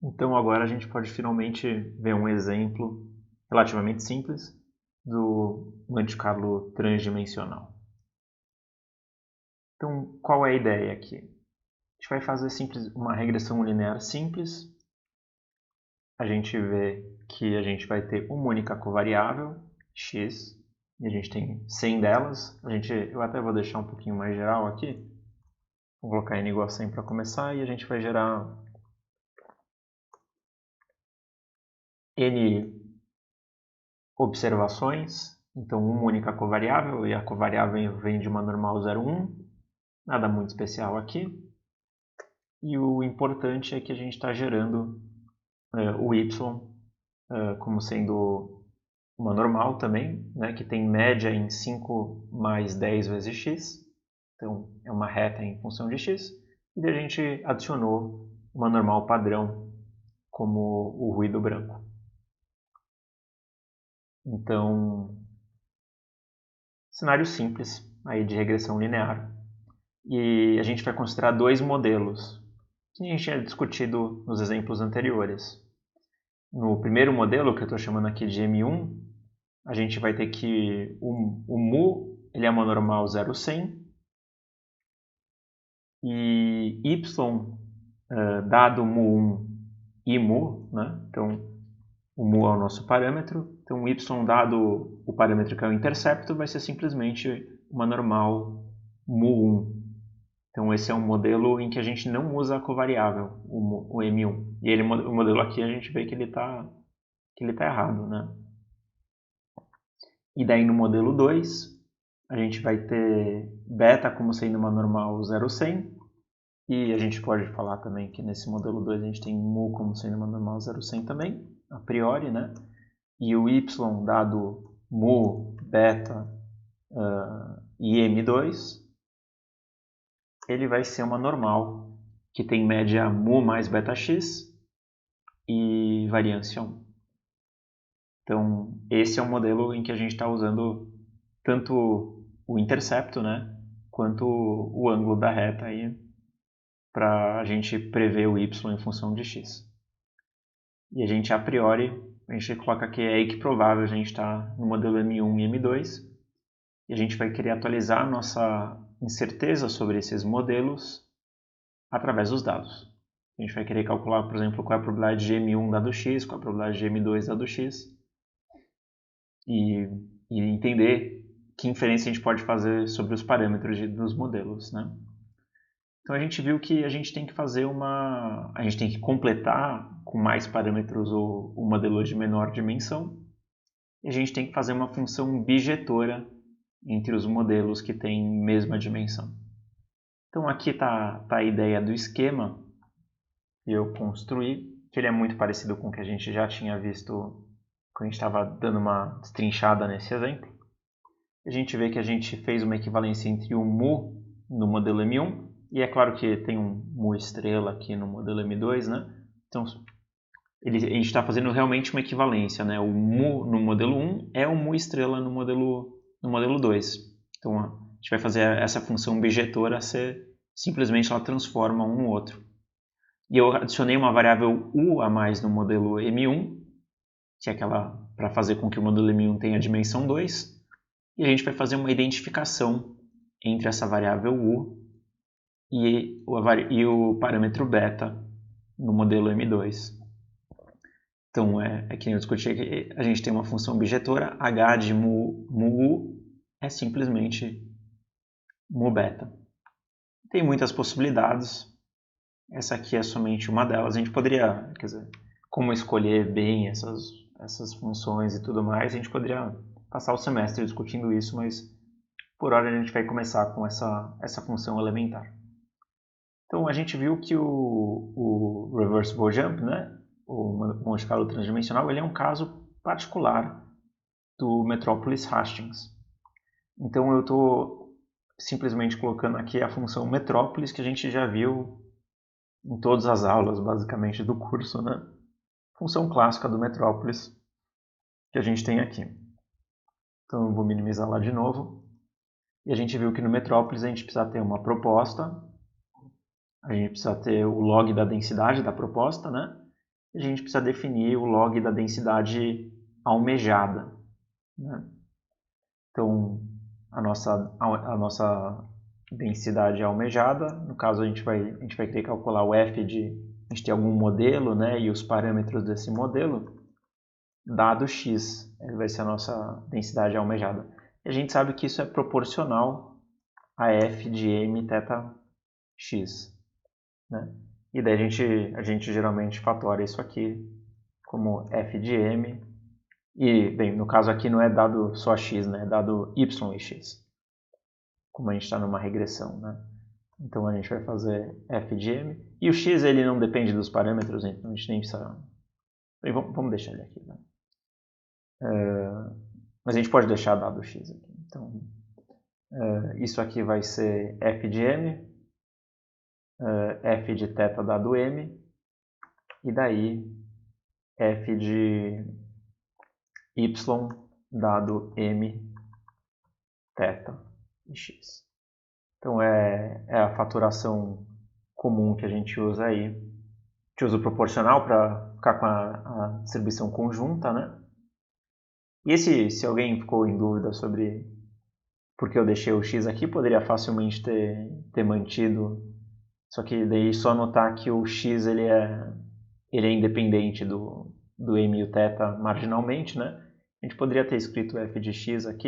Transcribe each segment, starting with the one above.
Então agora a gente pode finalmente ver um exemplo relativamente simples do Monte Carlo transdimensional. Então qual é a ideia aqui? A gente vai fazer uma regressão linear simples. A gente vê que a gente vai ter uma única covariável, x, e a gente tem 100 delas. Eu até vou deixar um pouquinho mais geral aqui. Vou colocar n igual a 100 para começar e a gente vai gerar n observações, então uma única covariável, e a covariável vem de uma normal 0,1, nada muito especial aqui. E o importante é que a gente está gerando o y como sendo uma normal também, né, que tem média em 5 mais 10 vezes x, então é uma reta em função de x, e a gente adicionou uma normal padrão como o ruído branco. Então, cenário simples aí de regressão linear. E a gente vai considerar dois modelos que a gente tinha discutido nos exemplos anteriores. No primeiro modelo, que eu estou chamando aqui de M1, a gente vai ter que o mu ele é uma normal 0,100 e y dado mu1 e mu, né? Então o mu é o nosso parâmetro, então y dado o parâmetro que é o intercepto vai ser simplesmente uma normal mu1. Então esse é um modelo em que a gente não usa a covariável, o M1. E o modelo aqui a gente vê que ele está errado, né? E daí no modelo 2, a gente vai ter beta como sendo uma normal 0,100. E a gente pode falar também que nesse modelo 2 a gente tem mu como sendo uma normal 0,100 também, a priori, né? E o y dado mu, beta e m2, ele vai ser uma normal que tem média mu mais beta x e variância 1. Então, esse é um modelo em que a gente está usando tanto o intercepto, né, quanto o ângulo da reta aí para a gente prever o y em função de x. E a gente, a priori, a gente coloca que é equiprovável a gente estar no modelo M1 e M2, e a gente vai querer atualizar a nossa incerteza sobre esses modelos através dos dados. A gente vai querer calcular, por exemplo, qual é a probabilidade de M1 dado x, qual é a probabilidade de M2 dado x, e entender que inferência a gente pode fazer sobre os parâmetros dos modelos, né? Então a gente viu que a gente tem que fazer a gente tem que completar com mais parâmetros o modelo de menor dimensão, e a gente tem que fazer uma função bijetora entre os modelos que têm mesma dimensão. Então aqui está a ideia do esquema que eu construí, que ele é muito parecido com o que a gente já tinha visto quando a gente estava dando uma destrinchada nesse exemplo. A gente vê que a gente fez uma equivalência entre o mu no modelo M1, e é claro que tem um mu estrela aqui no modelo M2, né? Então a gente está fazendo realmente uma equivalência, né? O mu no modelo 1 é o mu estrela no modelo 2. Então a gente vai fazer essa função bijetora ser simplesmente ela transforma um no outro. E eu adicionei uma variável u a mais no modelo M1, que é aquela para fazer com que o modelo M1 tenha dimensão 2, e a gente vai fazer uma identificação entre essa variável u e o parâmetro beta no modelo M2. Então, é que eu discuti que a gente tem uma função bijetora, h de mu é simplesmente mu beta. Tem muitas possibilidades, essa aqui é somente uma delas. A gente poderia, quer dizer, como escolher bem essas funções e tudo mais, a gente poderia passar o semestre discutindo isso, mas por hora a gente vai começar com essa função elementar. Então a gente viu que o reversible jump, né, o Monte Carlo transdimensional, ele é um caso particular do Metropolis Hastings. Então eu estou simplesmente colocando aqui a função Metropolis que a gente já viu em todas as aulas, basicamente, do curso, né? Função clássica do Metropolis que a gente tem aqui. Então eu vou minimizar lá de novo. E a gente viu que no Metropolis a gente precisa ter uma proposta, a gente precisa ter o log da densidade da proposta, né? a gente precisa definir o log da densidade almejada, né? Então, a nossa densidade almejada, no caso a gente vai querer calcular o f a gente tem algum modelo, né, e os parâmetros desse modelo, dado x, vai ser a nossa densidade almejada. E a gente sabe que isso é proporcional a f de m θ x, né? E daí a gente geralmente fatora isso aqui como f de m. E, bem, no caso aqui não é dado só x, né? É dado y e x. Como a gente está numa regressão, né? Então a gente vai fazer f de m. E o x ele não depende dos parâmetros, então a gente nem precisa... Bem, vamos deixar ele aqui, né? Mas a gente pode deixar dado x aqui. Então, isso aqui vai ser f de m, f de θ dado m, e daí f de y dado m, θ e x. Então é a faturação comum que a gente usa aí. A gente usa o proporcional para ficar com a distribuição conjunta, né? E se alguém ficou em dúvida sobre por que eu deixei o x aqui, poderia facilmente ter mantido. Só que daí só notar que o x ele é independente do m e o θ marginalmente, né? A gente poderia ter escrito f de x aqui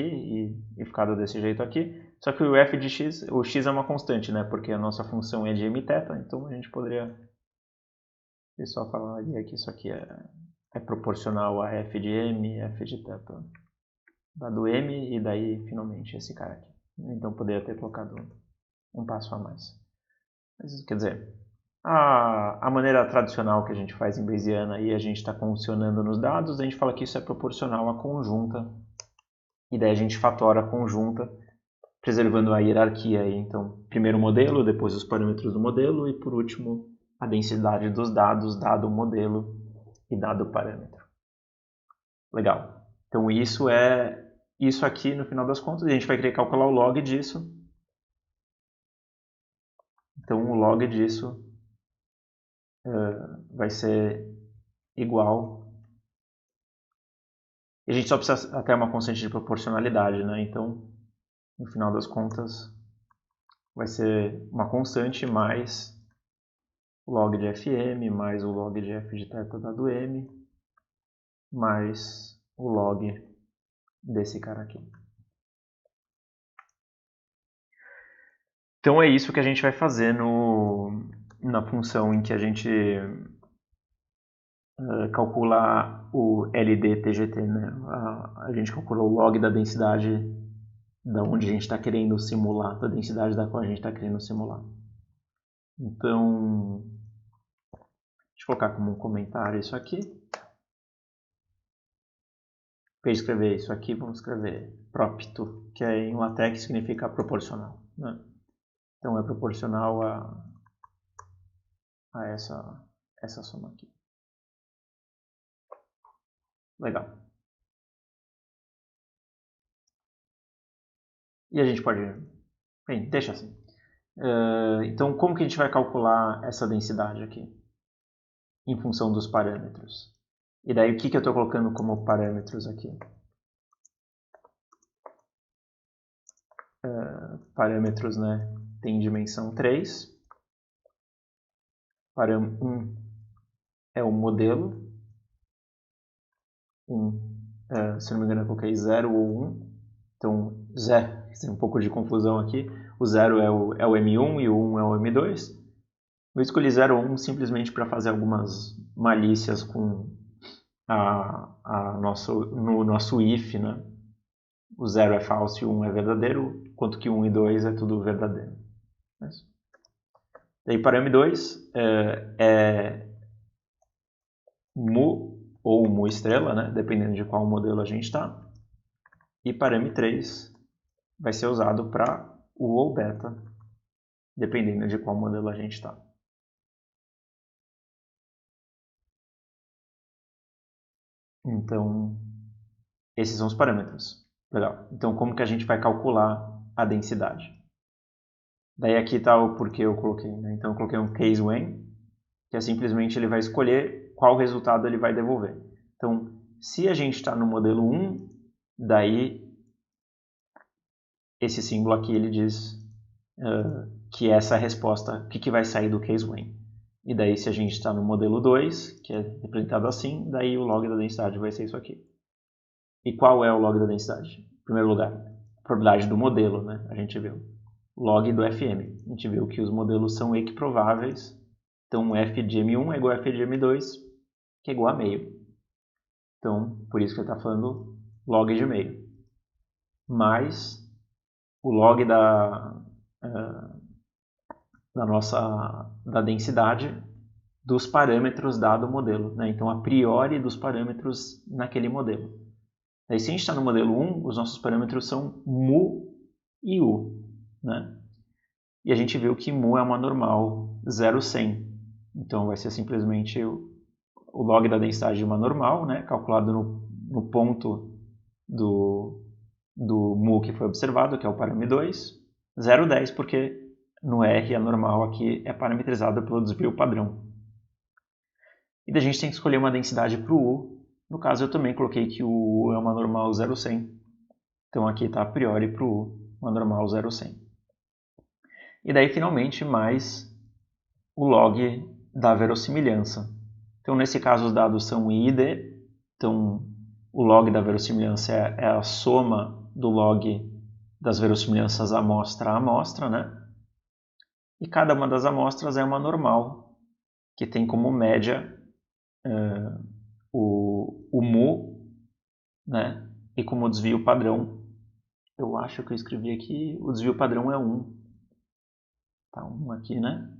e ficado desse jeito aqui. Só que o f de x, o x é uma constante, né? Porque a nossa função é de m θ, então a gente poderia só falaria que isso aqui é proporcional a f de m, f de θ dado m, e daí finalmente esse cara aqui. Então poderia ter colocado um passo a mais. Mas, quer dizer, a maneira tradicional que a gente faz em Bayesiana e a gente está condicionando nos dados, a gente fala que isso é proporcional à conjunta, e daí a gente fatora a conjunta, preservando a hierarquia aí. Então, primeiro o modelo, depois os parâmetros do modelo, e por último a densidade dos dados, dado o modelo e dado o parâmetro. Legal. Então isso aqui, no final das contas, a gente vai querer calcular o log disso. Então o log disso vai ser igual. E a gente só precisa até uma constante de proporcionalidade, né? Então, no final das contas, vai ser uma constante mais o log de fm, mais o log de f de θ dado m, mais o log desse cara aqui. Então é isso que a gente vai fazer na função em que a gente calcula o LDTGT, né? A gente calcula o log da densidade da onde a gente está querendo simular, da densidade da qual a gente está querendo simular. Então, deixa eu colocar como um comentário isso aqui. Para escrever isso aqui, vamos escrever propto, que em LaTeX significa proporcional, né? Então é proporcional a essa soma aqui. Legal. E a gente pode... Bem, deixa assim. Então, como que a gente vai calcular essa densidade aqui? Em função dos parâmetros. E daí, o que eu estou colocando como parâmetros aqui? Parâmetros, né? Tem dimensão 3. Parâmetro 1 é o modelo. Se não me engano, eu coloquei 0 ou 1. Então, 0, tem um pouco de confusão aqui. O 0 é o M1 e o 1 é o M2. Eu escolhi 0 ou 1 simplesmente para fazer algumas malícias com no nosso if, né? O 0 é falso e o 1 é verdadeiro, enquanto que 1 e 2 é tudo verdadeiro. Daí para M2 é mu ou mu estrela, né? Dependendo de qual modelo a gente está. E para M3 vai ser usado para U ou beta, dependendo de qual modelo a gente está. Então, esses são os parâmetros. Legal. Então, como que a gente vai calcular a densidade? Daí aqui está o porquê eu coloquei, né? Então, eu coloquei um case when, que é simplesmente ele vai escolher qual resultado ele vai devolver. Então, se a gente está no modelo 1, daí esse símbolo aqui ele diz que essa é a resposta, o que vai sair do case when. E daí se a gente está no modelo 2, que é representado assim, daí o log da densidade vai ser isso aqui. E qual é o log da densidade? Em primeiro lugar, a probabilidade do modelo, né? A gente viu. Log do FM. A gente viu que os modelos são equiprováveis. Então, f de M1 é igual a f de M2, que é igual a meio. Então, por isso que ele está falando log de meio. Mais o log da densidade dos parâmetros dado o modelo. Né? Então, a priori dos parâmetros naquele modelo. Daí, se a gente está no modelo 1, os nossos parâmetros são mu e u. Né? E a gente viu que mu é uma normal 0,100. Então, vai ser simplesmente o log da densidade de uma normal, né? Calculado no ponto do mu que foi observado, que é o parâmetro 2, 0,10, porque no R a normal aqui é parametrizada pelo desvio padrão. E daí a gente tem que escolher uma densidade para o U. No caso, eu também coloquei que o U é uma normal 0,100. Então, aqui está a priori para o U, uma normal 0,100. E daí, finalmente, mais o log da verossimilhança. Então, nesse caso, os dados são I e D. Então, o log da verossimilhança é a soma do log das verossimilhanças amostra a amostra, né? E cada uma das amostras é uma normal, que tem como média o mu, né? E como desvio padrão, eu acho que eu escrevi aqui, o desvio padrão é 1. Tá 1 aqui, né?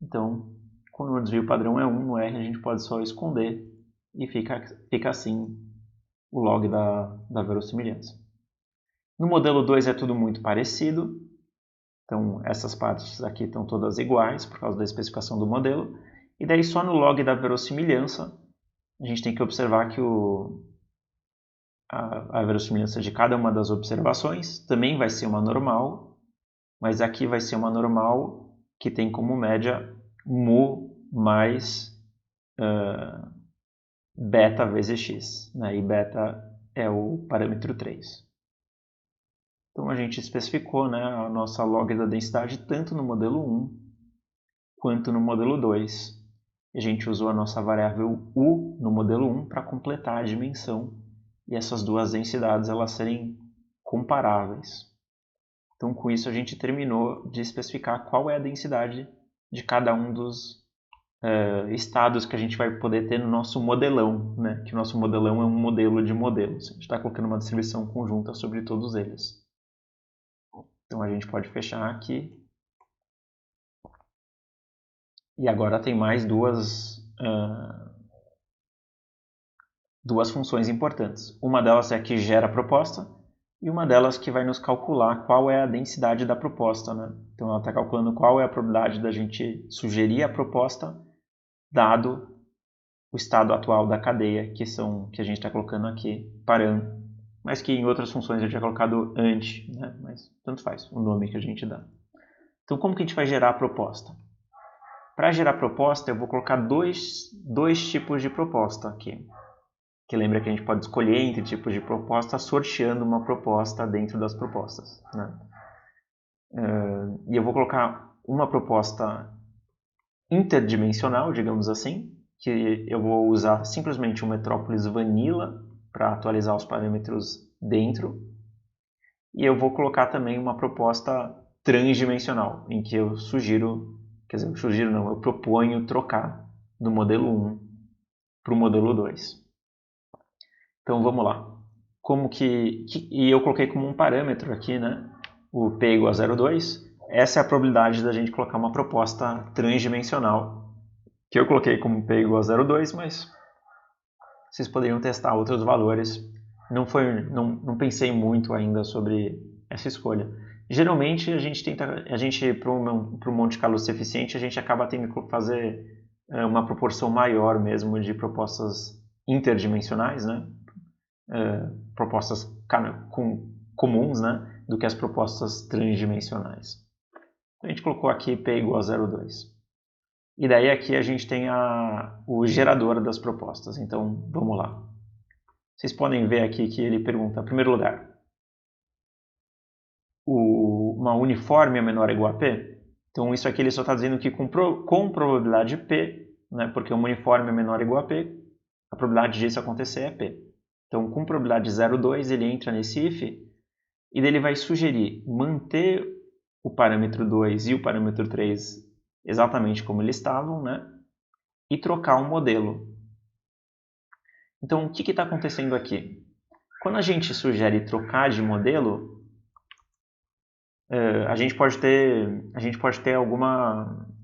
Então, quando o desvio padrão é 1 no R, a gente pode só esconder e fica assim o log da verossimilhança. No modelo 2 é tudo muito parecido. Então, essas partes aqui estão todas iguais por causa da especificação do modelo. E daí, só no log da verossimilhança, a gente tem que observar que a verossimilhança de cada uma das observações também vai ser uma normal, mas aqui vai ser uma normal que tem como média mu mais beta vezes x. Né? E beta é o parâmetro 3. Então, a gente especificou, né, a nossa log da densidade tanto no modelo 1 quanto no modelo 2. A gente usou a nossa variável u no modelo 1 para completar a dimensão e essas duas densidades elas serem comparáveis. Então, com isso, a gente terminou de especificar qual é a densidade de cada um dos estados que a gente vai poder ter no nosso modelão, né? Que o nosso modelão é um modelo de modelos. A gente está colocando uma distribuição conjunta sobre todos eles. Então, a gente pode fechar aqui. E agora tem mais duas funções importantes. Uma delas é a que gera a proposta e uma delas que vai nos calcular qual é a densidade da proposta. Né? Então, ela está calculando qual é a probabilidade da gente sugerir a proposta dado o estado atual da cadeia, que a gente está colocando aqui, param, mas que em outras funções eu tinha colocado antes, né? Mas tanto faz o nome que a gente dá. Então, como que a gente vai gerar a proposta? Para gerar proposta, eu vou colocar dois tipos de proposta aqui. Que lembra que a gente pode escolher entre tipos de proposta sorteando uma proposta dentro das propostas. Né? E eu vou colocar uma proposta interdimensional, digamos assim, que eu vou usar simplesmente um Metrópolis Vanilla para atualizar os parâmetros dentro. E eu vou colocar também uma proposta transdimensional, em que eu eu proponho trocar do modelo 1 para o modelo 2. Então vamos lá. E eu coloquei como um parâmetro aqui, né? O P igual a 0,2. Essa é a probabilidade da gente colocar uma proposta transdimensional, que eu coloquei como P igual a 0,2, mas vocês poderiam testar outros valores. Não pensei muito ainda sobre essa escolha. Geralmente, para o Monte Carlo ser eficiente, a gente acaba tendo que fazer uma proporção maior mesmo de propostas interdimensionais, né? Propostas comuns, né? Do que as propostas transdimensionais. A gente colocou aqui P igual a 0,2. E daí aqui a gente tem o gerador das propostas. Então, vamos lá. Vocês podem ver aqui que ele pergunta, em primeiro lugar, uma uniforme é menor ou igual a P? Então, isso aqui ele só está dizendo que com probabilidade P, né, porque uma uniforme é menor ou igual a P, a probabilidade disso acontecer é P. Então, com probabilidade 0,2, ele entra nesse if e ele vai sugerir manter o parâmetro 2 e o parâmetro 3 exatamente como eles estavam, né, e trocar o modelo. Então, o que está acontecendo aqui? Quando a gente sugere trocar de modelo, a gente pode ter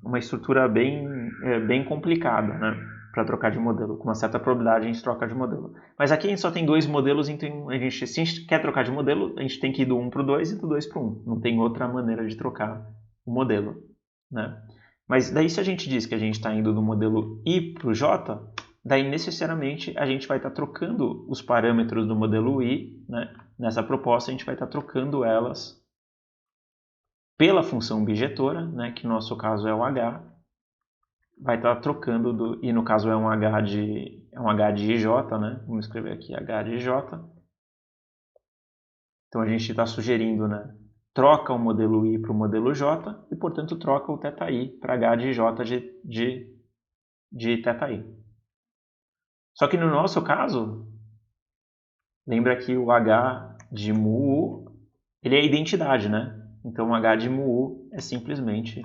uma estrutura bem complicada, né, para trocar de modelo. Com uma certa probabilidade a gente troca de modelo. Mas aqui a gente só tem dois modelos, então se a gente quer trocar de modelo, a gente tem que ir do 1 para o 2 e do 2 para o 1. Não tem outra maneira de trocar o modelo, né? Mas daí se a gente diz que a gente está indo do modelo I para o J, daí necessariamente a gente vai estar trocando os parâmetros do modelo I, né? Nessa proposta a gente vai estar trocando elas pela função bijetora, né? Que no nosso caso é o H, vai estar trocando, e no caso é um H de IJ, né? Vamos escrever aqui H de IJ. Então a gente está sugerindo, né? Troca o modelo I para o modelo J e, portanto, troca o θI para H de J de θI. Só que no nosso caso, lembra que o H de mu ele é a identidade, né? Então o H de mu é simplesmente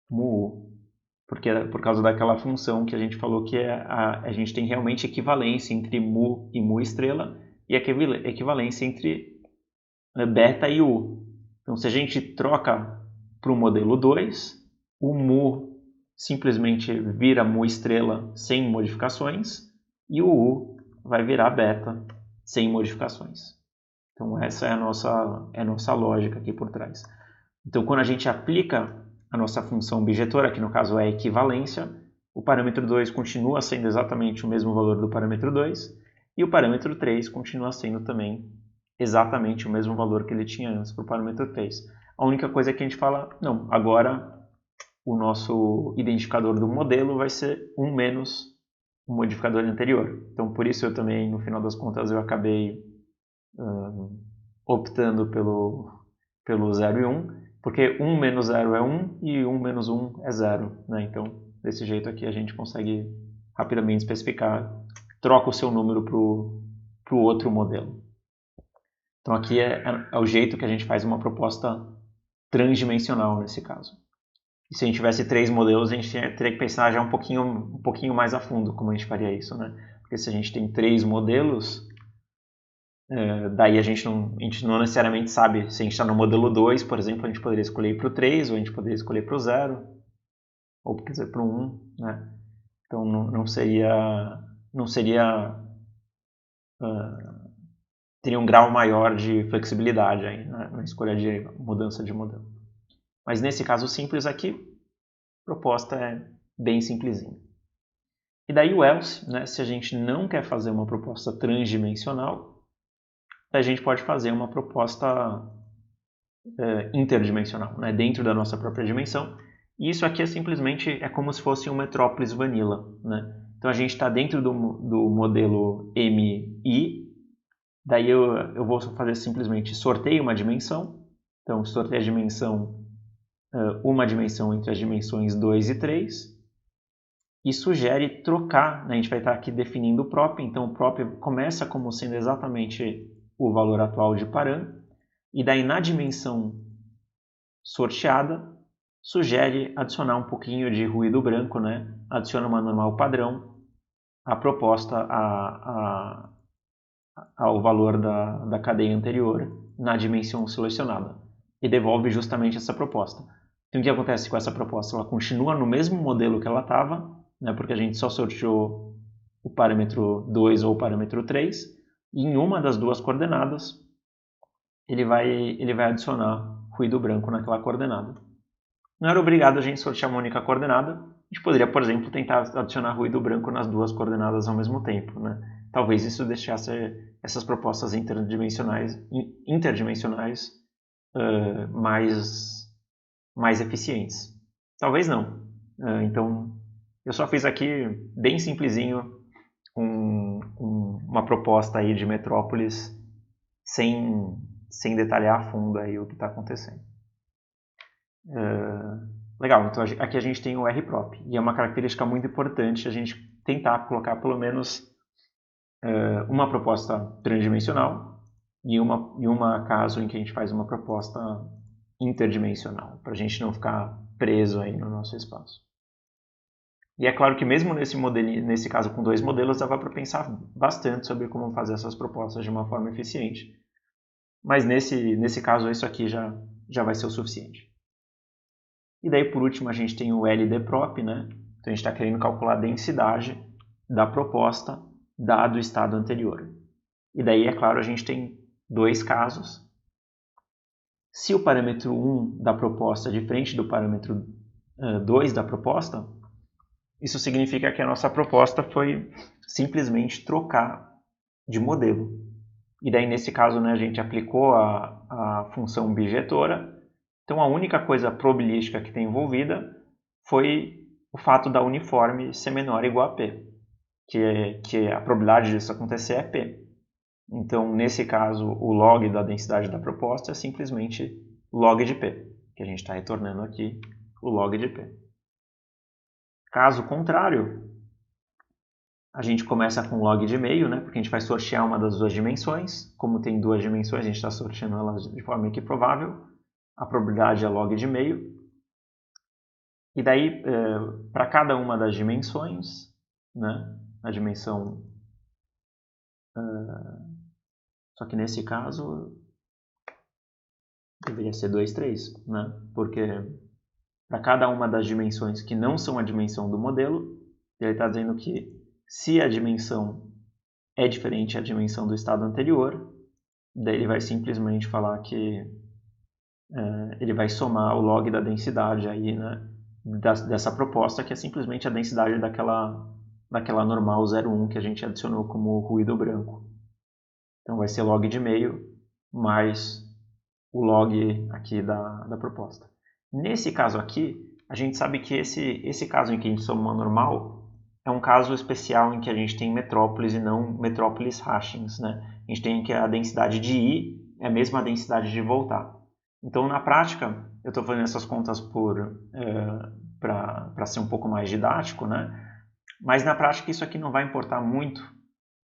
mu, porque por causa daquela função que a gente falou que a gente tem realmente equivalência entre mu e mu estrela e equivalência entre beta e u. Então se a gente troca para o modelo 2, o mu simplesmente vira mu estrela sem modificações e o u vai virar beta sem modificações. Então essa é a nossa lógica aqui por trás. Então quando a gente aplica a nossa função bijetora, que no caso é a equivalência, o parâmetro 2 continua sendo exatamente o mesmo valor do parâmetro 2 e o parâmetro 3 continua sendo também exatamente o mesmo valor que ele tinha antes para o parâmetro 3. A única coisa é que a gente fala, não, agora o nosso identificador do modelo vai ser 1 menos o modificador anterior. Então por isso eu também, no final das contas, eu acabei optando pelo 0 e 1, porque 1 menos 0 é 1 e 1 menos 1 é 0. Né? Então, desse jeito aqui a gente consegue rapidamente especificar, troca o seu número para o outro modelo. Então aqui é o jeito que a gente faz uma proposta transdimensional nesse caso. E se a gente tivesse 3 modelos, a gente teria que pensar já um pouquinho mais a fundo como a gente faria isso. Né? Porque se a gente tem 3 modelos, daí a gente não necessariamente sabe se a gente está no modelo 2, por exemplo, a gente poderia escolher para o 3, ou a gente poderia escolher para o 0, ou quer dizer, para o 1. Né? Então não seria teria um grau maior de flexibilidade aí, né, na escolha de mudança de modelo. Mas nesse caso simples aqui, a proposta é bem simplesinha. E daí o else, né, se a gente não quer fazer uma proposta transdimensional, a gente pode fazer uma proposta interdimensional, né, dentro da nossa própria dimensão. E isso aqui é como se fosse um Metrópolis Vanilla. Né? Então a gente está dentro do modelo MI, daí eu vou fazer simplesmente sorteio uma dimensão. Então sorteio a dimensão, uma dimensão entre as dimensões 2 e 3, e sugere trocar, né? A gente vai estar aqui definindo o prop, então o prop começa como sendo exatamente o valor atual de param, e daí na dimensão sorteada, sugere adicionar um pouquinho de ruído branco, né? Adiciona uma normal padrão, a proposta ao valor da cadeia anterior na dimensão selecionada, e devolve justamente essa proposta. Então o que acontece com essa proposta? Ela continua no mesmo modelo que ela estava, né? Porque a gente só sorteou o parâmetro 2 ou o parâmetro 3, e em uma das duas coordenadas ele vai adicionar ruído branco naquela coordenada. Não era obrigado a gente sortear uma única coordenada. A gente poderia, por exemplo, tentar adicionar ruído branco nas duas coordenadas ao mesmo tempo. Né? Talvez isso deixasse essas propostas interdimensionais mais eficientes. Talvez não. Então, eu só fiz aqui bem simplesinho uma proposta aí de metrópoles sem detalhar a fundo aí o que está acontecendo. Legal, então aqui a gente tem o rprop, e é uma característica muito importante a gente tentar colocar pelo menos uma proposta transdimensional e uma caso em que a gente faz uma proposta interdimensional, para a gente não ficar preso aí no nosso espaço. E é claro que mesmo nesse caso com 2 modelos, dava para pensar bastante sobre como fazer essas propostas de uma forma eficiente. Mas nesse caso, isso aqui já vai ser o suficiente. E daí, por último, a gente tem o LDProp, né? Então, a gente está querendo calcular a densidade da proposta dado o estado anterior. E daí, é claro, a gente tem 2 casos. Se o parâmetro 1 da proposta é diferente do parâmetro 2 da proposta, isso significa que a nossa proposta foi simplesmente trocar de modelo. E daí, nesse caso, né, a gente aplicou a função bijetora. Então, a única coisa probabilística que tem envolvida foi o fato da uniforme ser menor ou igual a P, que a probabilidade disso acontecer é P. Então, nesse caso, o log da densidade da proposta é simplesmente log de P, que a gente está retornando aqui o log de P. Caso contrário, a gente começa com log de meio, né? Porque a gente vai sortear uma das 2 dimensões. Como tem 2 dimensões, a gente está sorteando elas de forma equiprovável. A probabilidade é log de meio. E daí, para cada uma das dimensões, né? A dimensão... só que nesse caso, deveria ser 2, 3, né? Porque para cada uma das dimensões que não são a dimensão do modelo, ele está dizendo que se a dimensão é diferente da dimensão do estado anterior, daí ele vai simplesmente falar que ele vai somar o log da densidade aí, né, dessa proposta, que é simplesmente a densidade daquela normal 0,1 que a gente adicionou como ruído branco. Então vai ser log de meio mais o log aqui da proposta. Nesse caso aqui, a gente sabe que esse caso em que a gente soma uma normal é um caso especial em que a gente tem metrópoles e não metrópoles hashings, né? A gente tem que a densidade de ir é a mesma densidade de voltar. Então, na prática, eu estou fazendo essas contas para ser um pouco mais didático, né? Mas na prática isso aqui não vai importar muito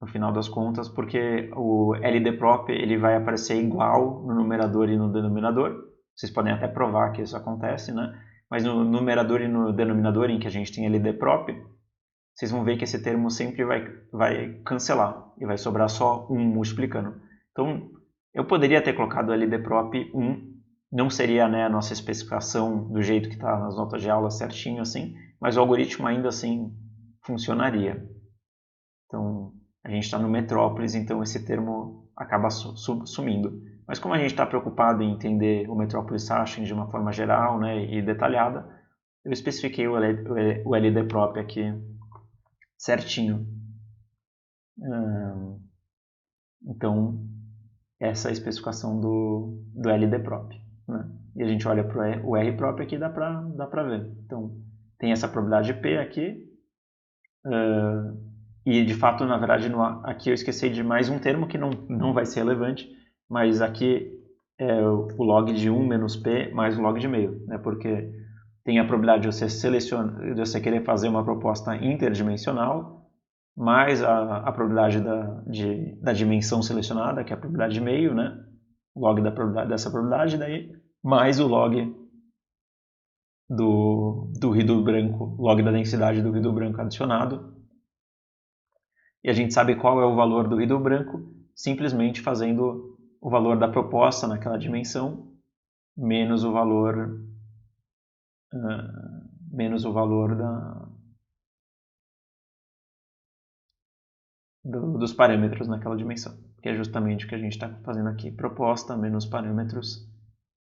no final das contas, porque o LDProp ele vai aparecer igual no numerador e no denominador. Vocês podem até provar que isso acontece, né? Mas no numerador e no denominador, em que a gente tem LDProp, vocês vão ver que esse termo sempre vai cancelar e vai sobrar só 1 multiplicando. Então, eu poderia ter colocado LDProp 1, não seria, né, a nossa especificação do jeito que está nas notas de aula certinho assim, mas o algoritmo ainda assim funcionaria. Então, a gente está no metrópolis, então esse termo acaba sumindo. Mas como a gente está preocupado em entender o metrópolis hashing de uma forma geral, né, e detalhada, eu especifiquei o LDProp aqui certinho. Então, essa é a especificação do LDProp. Né? E a gente olha para o rprop aqui, dá para ver. Então, tem essa probabilidade de P aqui. E, de fato, na verdade, aqui eu esqueci de mais um termo que não vai ser relevante, mas aqui é o log de 1 menos P mais o log de meio, né? Porque tem a probabilidade de você querer fazer uma proposta interdimensional, mais a probabilidade da dimensão selecionada, que é a probabilidade de meio, né? O log dessa probabilidade, daí, mais o log do ruído branco, log da densidade do ruído branco adicionado. E a gente sabe qual é o valor do ruído branco simplesmente fazendo o valor da proposta naquela dimensão menos o valor dos parâmetros naquela dimensão, que é justamente o que a gente está fazendo aqui, proposta menos parâmetros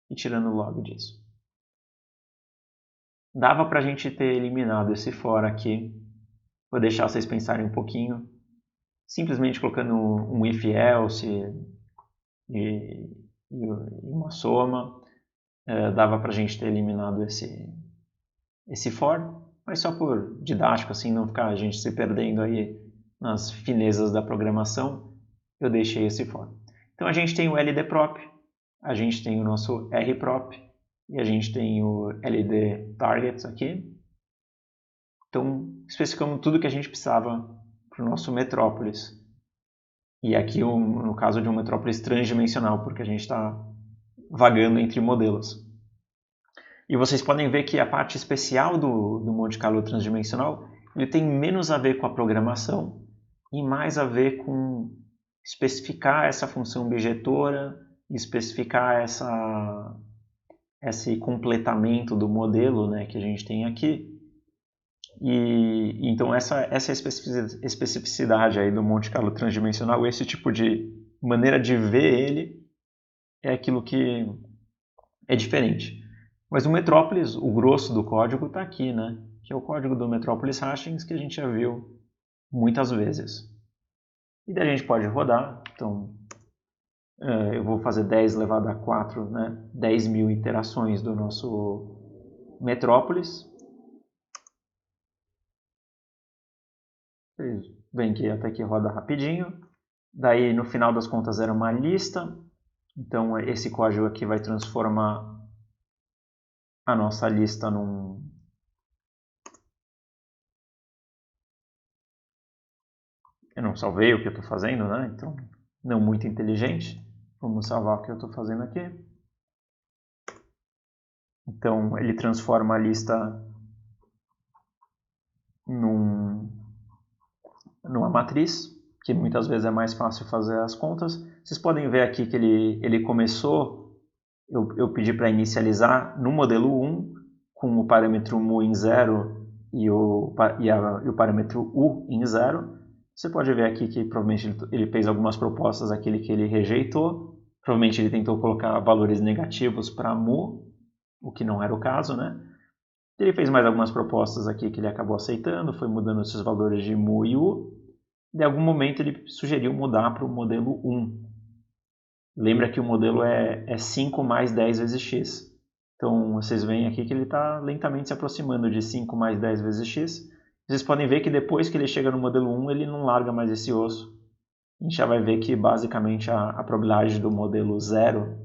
e tirando o log disso. Dava para a gente ter eliminado esse for aqui, vou deixar vocês pensarem um pouquinho, simplesmente colocando um if-else e uma soma, dava para a gente ter eliminado esse for. mas só por didático, assim, não ficar a gente se perdendo aí nas finezas da programação, eu deixei esse for. Então a gente tem o LDProp, a gente tem o nosso RProp e a gente tem o LDTarget aqui. Então especificamos tudo que a gente precisava para o nosso Metrópolis. E aqui no caso de um Metrópolis transdimensional, porque a gente está vagando entre modelos. E vocês podem ver que a parte especial do Monte Carlo transdimensional ele tem menos a ver com a programação e mais a ver com especificar essa função objetora, especificar esse completamento do modelo, né, que a gente tem aqui. E então essa especificidade aí do Monte Carlo transdimensional, esse tipo de maneira de ver ele é aquilo que é diferente. Mas o Metrópolis, o grosso do código está aqui, né? Que é o código do Metrópolis Hashings que a gente já viu muitas vezes. E daí a gente pode rodar. Então, eu vou fazer 10 elevado a 4, né? 10.000 iterações do nosso Metrópolis. Vocês veem que até que roda rapidinho. Daí, no final das contas, era uma lista. Então, esse código aqui vai transformar a nossa lista num... Eu não salvei o que eu estou fazendo, né? Então, não muito inteligente. Vamos salvar o que eu estou fazendo aqui. Então, ele transforma a lista numa matriz, que muitas vezes é mais fácil fazer as contas. Vocês podem ver aqui que ele começou, eu pedi para inicializar no modelo 1, com o parâmetro mu em 0 e o parâmetro u em 0. Você pode ver aqui que provavelmente ele fez algumas propostas, aquele que ele rejeitou. Provavelmente ele tentou colocar valores negativos para mu, o que não era o caso, né? Ele fez mais algumas propostas aqui que ele acabou aceitando, foi mudando esses valores de mu e u. De algum momento ele sugeriu mudar para o modelo 1. Lembra que o modelo é 5 mais 10 vezes x. Então vocês veem aqui que ele está lentamente se aproximando de 5 mais 10 vezes x. Vocês podem ver que depois que ele chega no modelo 1, ele não larga mais esse osso. A gente já vai ver que basicamente a probabilidade do modelo 0,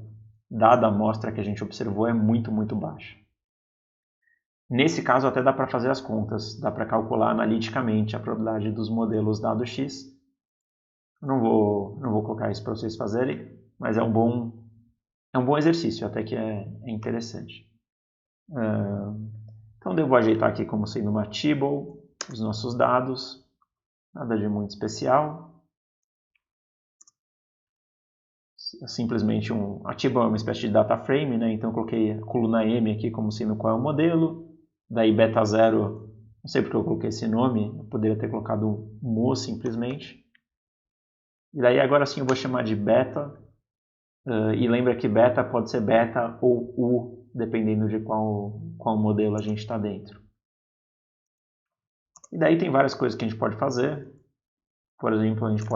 dada a amostra que a gente observou, é muito, muito baixa. Nesse caso até dá para fazer as contas, dá para calcular analiticamente a probabilidade dos modelos dado x. Não vou colocar isso para vocês fazerem, mas é um bom exercício, até que é interessante. Então devo ajeitar aqui como sendo uma table, os nossos dados, nada de muito especial. Simplesmente a table é uma espécie de data frame, né? Então eu coloquei a coluna M aqui como sendo qual é o modelo. Daí beta 0, não sei porque eu coloquei esse nome, eu poderia ter colocado mu simplesmente. E daí agora sim eu vou chamar de beta. E lembra que beta pode ser beta ou u, dependendo de qual modelo a gente está dentro. E daí tem várias coisas que a gente pode fazer. Por exemplo, a gente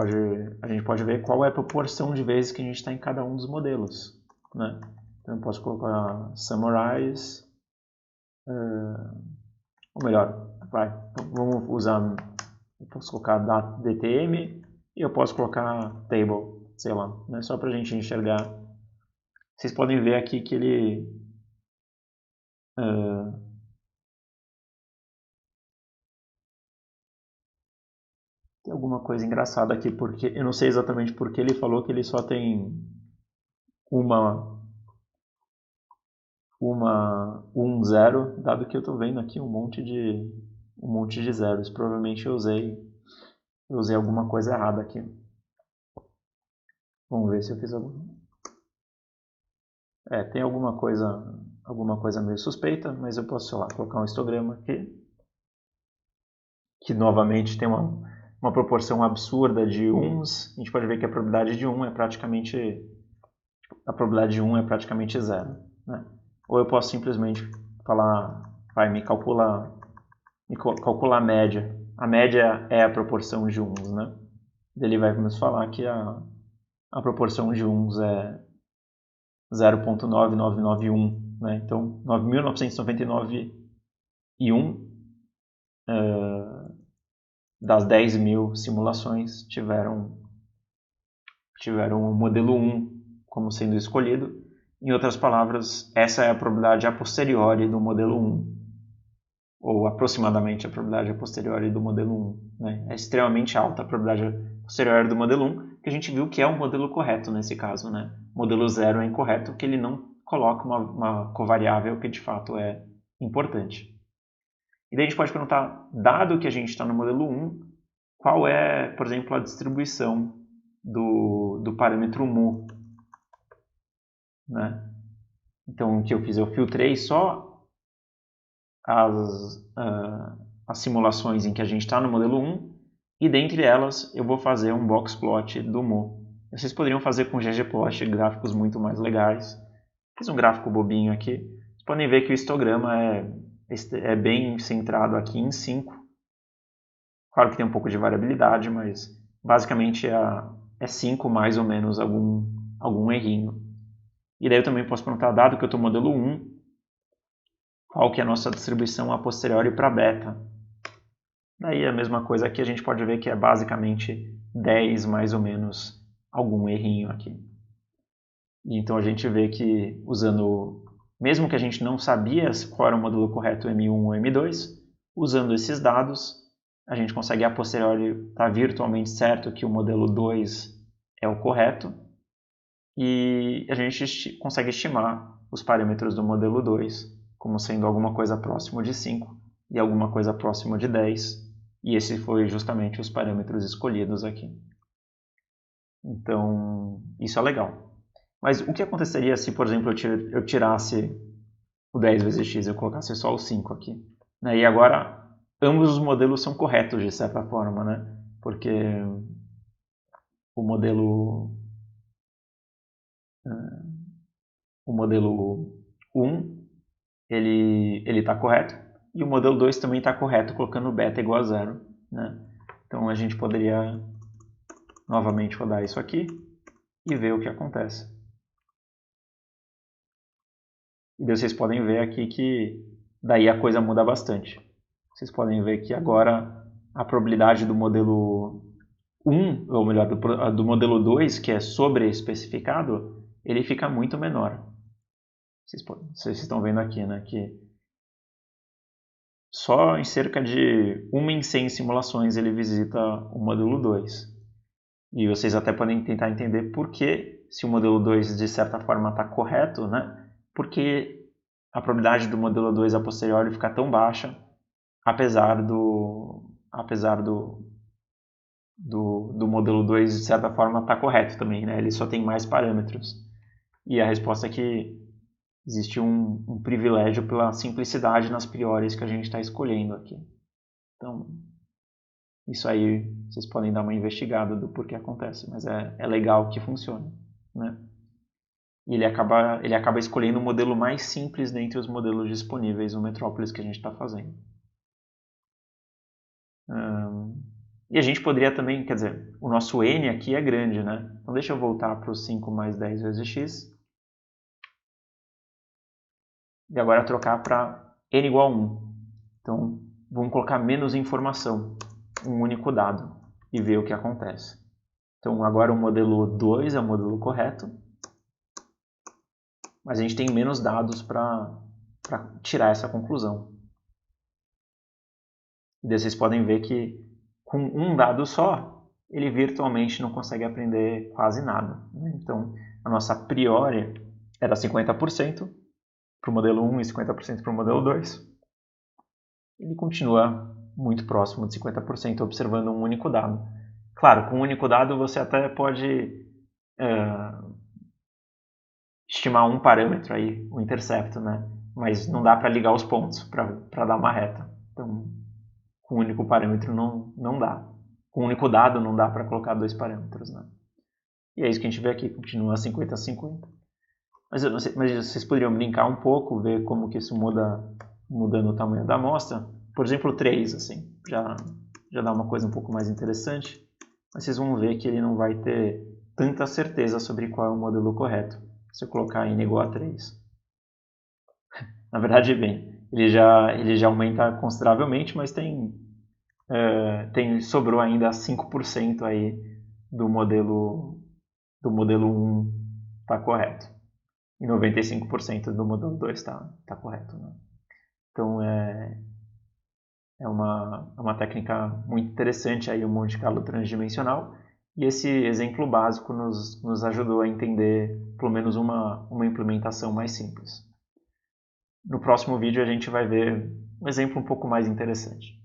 pode ver qual é a proporção de vezes que a gente está em cada um dos modelos, né? Então eu posso colocar summarize, ou melhor, então vamos usar, eu posso colocar DTM e eu posso colocar table, sei lá, né? Só para a gente enxergar. Vocês podem ver aqui que ele tem alguma coisa engraçada aqui, porque eu não sei exatamente porque ele falou que ele só tem um zero, dado que eu estou vendo aqui um monte de zeros. Provavelmente eu usei alguma coisa errada aqui. Vamos ver se eu fiz alguma. Tem alguma coisa meio suspeita, mas eu posso, sei lá, colocar um histograma aqui, que novamente tem uma proporção absurda de uns. A gente pode ver que a probabilidade de 1 é praticamente zero, né? Ou eu posso simplesmente falar, me calcula a média. A média é a proporção de uns, né? Ele vai nos falar que a proporção de uns é 0.9991, né? Então 9.999 e 1 das 10.000 simulações tiveram o modelo 1 como sendo escolhido. Em outras palavras, essa é a probabilidade a posteriori do modelo 1, ou aproximadamente a probabilidade a posteriori do modelo 1. Né? É extremamente alta a probabilidade a posteriori do modelo 1, que a gente viu que é o modelo correto nesse caso. Né? O modelo 0 é incorreto, porque ele não coloca uma covariável que de fato é importante. E daí a gente pode perguntar, dado que a gente está no modelo 1, qual é, por exemplo, a distribuição do parâmetro mu? Né? Então, o que eu fiz? Eu filtrei só as simulações em que a gente está no modelo 1 e dentre elas eu vou fazer um box plot do mu. Vocês poderiam fazer com ggplot gráficos muito mais legais. Fiz um gráfico bobinho aqui. Vocês podem ver que o histograma é bem centrado aqui em 5. Claro que tem um pouco de variabilidade, mas basicamente é 5 mais ou menos algum errinho. E daí eu também posso perguntar, dado que eu estou no modelo 1, qual que é a nossa distribuição a posteriori para beta? Daí a mesma coisa aqui, a gente pode ver que é basicamente 10 mais ou menos algum errinho aqui. E então a gente vê que usando, mesmo que a gente não sabia qual era o modelo correto M1 ou M2, usando esses dados, a gente consegue a posteriori estar virtualmente certo que o modelo 2 é o correto e a gente consegue estimar os parâmetros do modelo 2 como sendo alguma coisa próximo de 5 e alguma coisa próximo de 10, e esse foi justamente os parâmetros escolhidos aqui. Então, isso é legal. Mas o que aconteceria se, por exemplo, eu tirasse o 10 vezes x e eu colocasse só o 5 aqui? Né? E agora, ambos os modelos são corretos, de certa forma, né? Porque o modelo 1 ele está correto e o modelo 2 também está correto, colocando beta igual a 0. Né? Então, a gente poderia novamente rodar isso aqui e ver o que acontece. E daí vocês podem ver aqui que daí a coisa muda bastante. Vocês podem ver que agora a probabilidade do modelo 1, ou melhor, do modelo 2, que é sobre-especificado, ele fica muito menor. Vocês estão vendo aqui, né, que só em cerca de 1 em 100 simulações ele visita o modelo 2. E vocês até podem tentar entender por que, se o modelo 2 de certa forma está correto, né, porque a probabilidade do modelo 2 a posteriori ficar tão baixa, apesar do modelo 2 de certa forma estar correto também, né? Ele só tem mais parâmetros. E a resposta é que existe um privilégio pela simplicidade nas priores que a gente está escolhendo aqui. Então, isso aí vocês podem dar uma investigada do porquê acontece, mas é legal que funcione, né? E ele acaba escolhendo o modelo mais simples dentre os modelos disponíveis no Metrópolis que a gente está fazendo. E a gente poderia também, quer dizer, o nosso n aqui é grande, né? Então deixa eu voltar para o 5 mais 10 vezes x. E agora trocar para n igual a 1. Então vamos colocar menos informação, um único dado, e ver o que acontece. Então agora o modelo 2 é o modelo correto, mas a gente tem menos dados para tirar essa conclusão. E daí vocês podem ver que com um dado só, ele virtualmente não consegue aprender quase nada. Né? Então, a nossa priori era 50% para o modelo 1 e 50% para o modelo 2. Ele continua muito próximo de 50% observando um único dado. Claro, com um único dado você até pode estimar um parâmetro aí, o intercepto, né? Mas não dá para ligar os pontos para dar uma reta. Então, com um único parâmetro não dá. Com um único dado não dá para colocar dois parâmetros, né? E é isso que a gente vê aqui, continua 50-50. Mas vocês poderiam brincar um pouco, ver como que isso muda no tamanho da amostra. Por exemplo, 3, assim, já dá uma coisa um pouco mais interessante. Mas vocês vão ver que ele não vai ter tanta certeza sobre qual é o modelo correto se eu colocar n igual a 3. Na verdade, bem, ele já aumenta consideravelmente, mas sobrou ainda 5% aí do modelo 1 está correto. E 95% do modelo 2 está correto. Né? Então é uma técnica muito interessante, aí, o Monte Carlo transdimensional. E esse exemplo básico nos ajudou a entender pelo menos uma implementação mais simples. No próximo vídeo a gente vai ver um exemplo um pouco mais interessante.